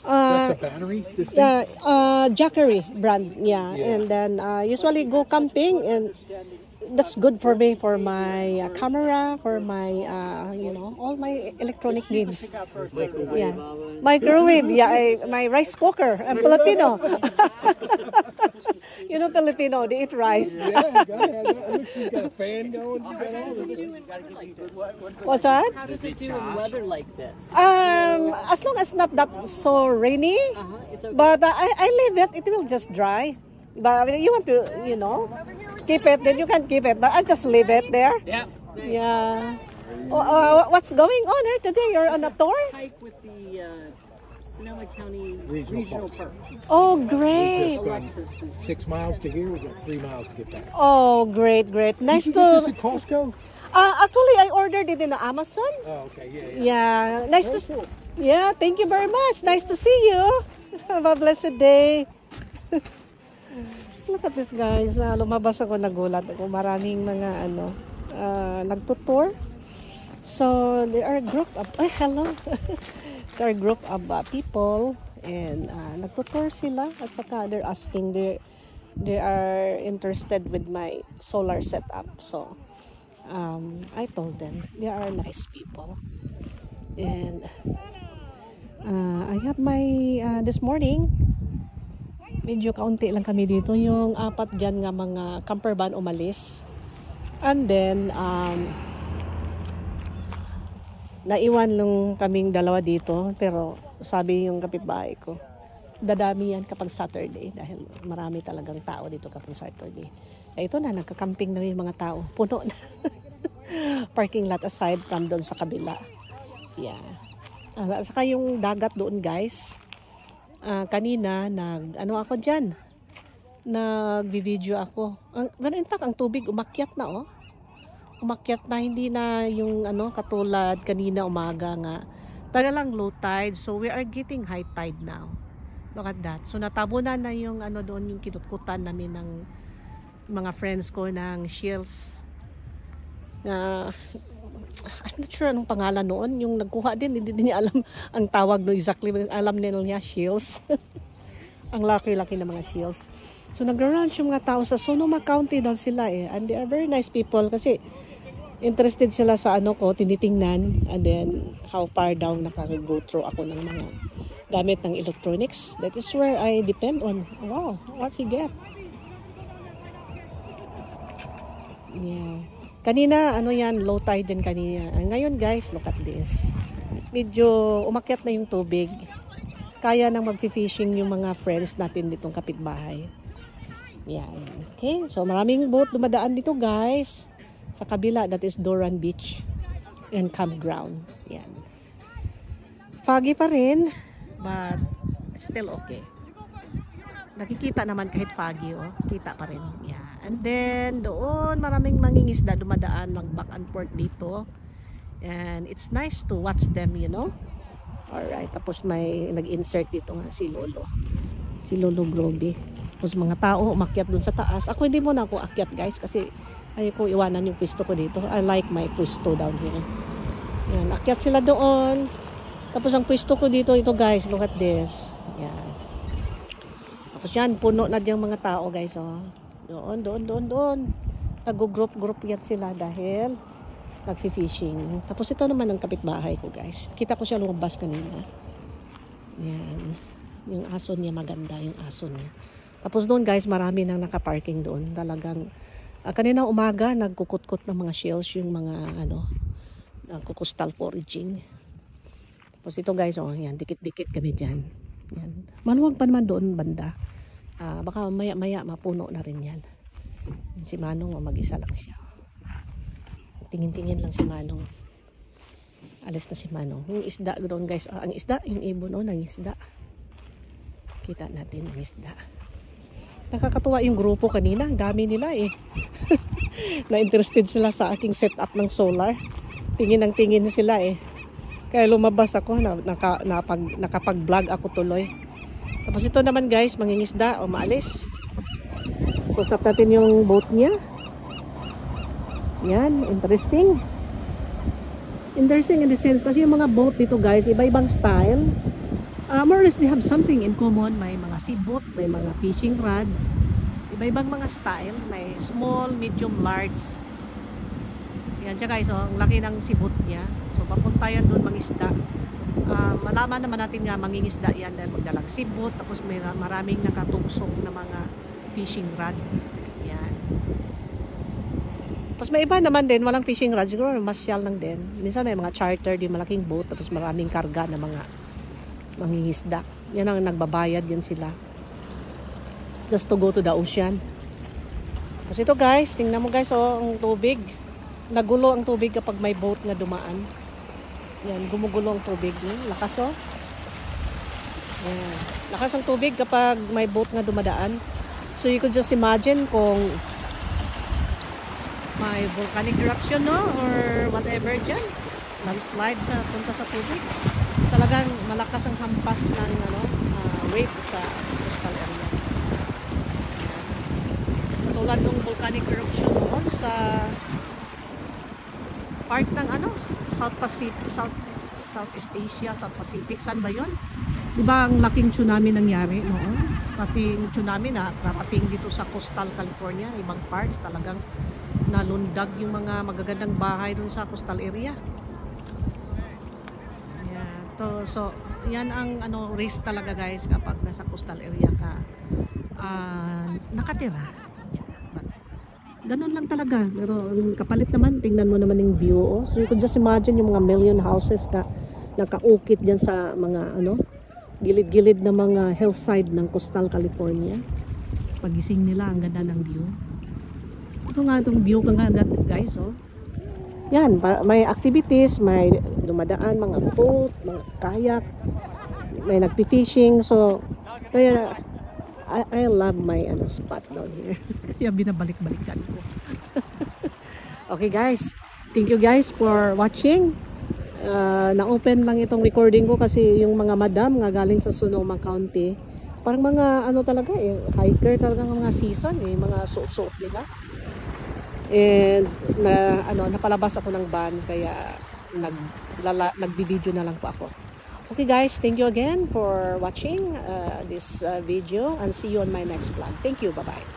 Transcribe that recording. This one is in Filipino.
That's a battery? This thing? Jackery brand, yeah. And then usually go camping, and that's good for me, for my camera, for my all my electronic needs. Yeah, microwave. Yeah, my rice cooker. I'm Filipino. You know, Filipino, they eat rice. Yeah, you gotta have that. Look, she's got a fan going. She got all of it. What's that? How does it do in weather like this? As long as not that so rainy, It's okay. but I leave it. It will just dry. But you want to, keep it, then you can keep it. But I just leave it there. Yeah. Yeah. What's going on here today? You're on a tour? Hike with the Sonoma County Regional Park. Oh, We great. just gone 6 miles to here. We got 3 miles to get back. Oh, great. Nice Did you get this to. at Costco? Actually, I ordered it in Amazon. Oh, okay. Yeah. Yeah. Nice to. Yeah. Thank you very much. Nice to see you. Have a blessed day. Look at this, guys. Lumabas ako, nagulat ako. Maraming mga nagtutour. So they are a group of hello. They are a group of people, and nagtutour sila, at saka they're asking, they are interested with my solar setup. So I told them they are nice people, and I have my this morning. Medyo kaunti lang kami dito. Yung 4 dyan nga mga camper van umalis. And then, naiwan lang kaming 2 dito. Pero sabi yung kapitbahay ko, dadami yan kapag Saturday. Dahil marami talagang tao dito kapag Saturday. Ito na, nagka-camping na yung mga tao. Puno na. Parking lot aside from doon sa kabila. Yeah. Saka yung dagat doon, guys. Kanina ako dyan, nagbi-video ako. Ganun ang tubig umakyat na, umakyat na, hindi na yung katulad kanina umaga nga. Talagang low tide, so we are getting high tide now. Look at that. So natabunan na yung doon, yung kinutkutan namin ng mga friends ko ng shells. I'm not sure anong pangalan noon. Yung nagkuha din, hindi niya alam ang tawag no exactly. Alam niya shields. Ang laki-laki ng mga shields. So nag-ranch yung mga tao sa Sonoma County daw sila and they are very nice people kasi interested sila sa tinitingnan, and then how far down nakaka-go through ako ng mga gamit ng electronics. That is where I depend on. Wow, what you get? Yeah. Kanina, low tide din kanina. Ngayon, guys, look at this. Medyo umakyat na yung tubig. Kaya nang mag-fishing yung mga friends natin ditong kapitbahay. Yan. Okay, so maraming boat dumadaan dito, guys. Sa kabila, that is Doran Beach and campground. Yan. Foggy pa rin, but still okay. Nakikita naman kahit foggy, kita pa rin. Yan. And then, doon, maraming mangingisda dumadaan, mag-back and forth dito. And it's nice to watch them, Alright, tapos may nag-insert dito nga si Lolo. Si Lolo Groby. Tapos mga tao umakyat dun sa taas. Ako hindi muna ako akyat, guys, kasi ayoko iwanan yung pwesto ko dito. I like my pwesto down here. Yan, akyat sila doon. Tapos ang pwesto ko dito, ito, guys, look at this. Yan. Tapos yan, puno na diyang mga tao, guys, Doon. Nag-group yan sila dahil nag-fishing. Tapos ito naman ang kapitbahay ko, guys. Kita ko siya lumabas kanina. Yan. Yung aso niya, maganda yung aso niya. Tapos doon, guys, marami nang nakaparking doon. Talagang, kanina umaga, nagkukut-kut ng mga shells, yung mga, coastal foraging. Tapos ito, guys, yan, dikit-dikit kami dyan. Yan. Maluwag pa naman doon banda. Baka maya-maya mapuno na rin yan. Si Manong, mag-isa lang siya. Tingin-tingin lang si Manong. Alis na si Manong. Yung isda doon, guys. Ang isda, yung ibon, ng isda. Kita natin ang isda. Nakakatuwa yung grupo kanina. Ang dami nila Na-interested sila sa aking setup ng solar. Tingin sila Kaya lumabas ako. Nakapag-vlog ako tuloy. Tapos ito naman, guys, mangingisda o maalis. Kusap natin yung boat niya. Yan, interesting. Interesting in the sense kasi yung mga boat dito, guys, iba-ibang style. more or less they have something in common. May mga seaboat, may mga fishing rod. Iba-ibang mga style. May small, medium, large. Yan siya guys, ang laki ng seaboat niya. So papunta yan doon mangisda. Malaman naman natin nga mangingisda yan dahil magdalang seaboat. Tapos may maraming nakatuksong na mga fishing rod. Yan. Tapos may iba naman din, walang fishing rod. Siguro masyal lang din. Minsan may mga charter din, malaking boat. Tapos maraming karga na mga mangingisda. Yan ang nagbabayad yan sila. Just to go to the ocean. Tapos ito guys, tingnan mo guys, oh, ang tubig. Nagulo ang tubig kapag may boat na dumaan. Yan, gumugulo ang tubig. Lakas oh. Yan. Lakas ang tubig kapag may boat na dumadaan. So you could just imagine kung may volcanic eruption no or whatever dyan. Landslide sa punta sa tubig. Talagang malakas ang hampas ng wave sa coastal area. Katulad ng volcanic eruption noon sa part ng Southeast Asia, South Pacific, saan ba yun? Diba ang laking tsunami nangyari noon? Pating tsunami na karating dito sa coastal California, ibang parts talagang nalundag yung mga magagandang bahay dun sa coastal area. Yeah. So yan ang risk talaga guys kapag nasa coastal area ka nakatira. Ganun lang talaga. Pero kapalit naman, tingnan mo naman yung view. Oh. So you could just imagine yung mga million houses na nakaukit dyan sa mga gilid-gilid na mga hillside ng coastal California. Pagising nila, ang ganda ng view. Ito nga itong view ka nga guys. Oh. Yan, may activities, may dumadaan, mga boat, mga kayak, may nagpi-fishing. So, kaya I love my spot down here. Kaya binabalik-balikan ko. Okay guys, thank you guys for watching. Na-open lang itong recording ko kasi yung mga madam nga galing sa Sonoma County, parang mga talaga hiker talaga ng mga season mga suot-suot nila. And napalabas ako ng van kaya nagbi-video na lang po ako. Okay guys, thank you again for watching this video and see you on my next vlog. Thank you, bye-bye.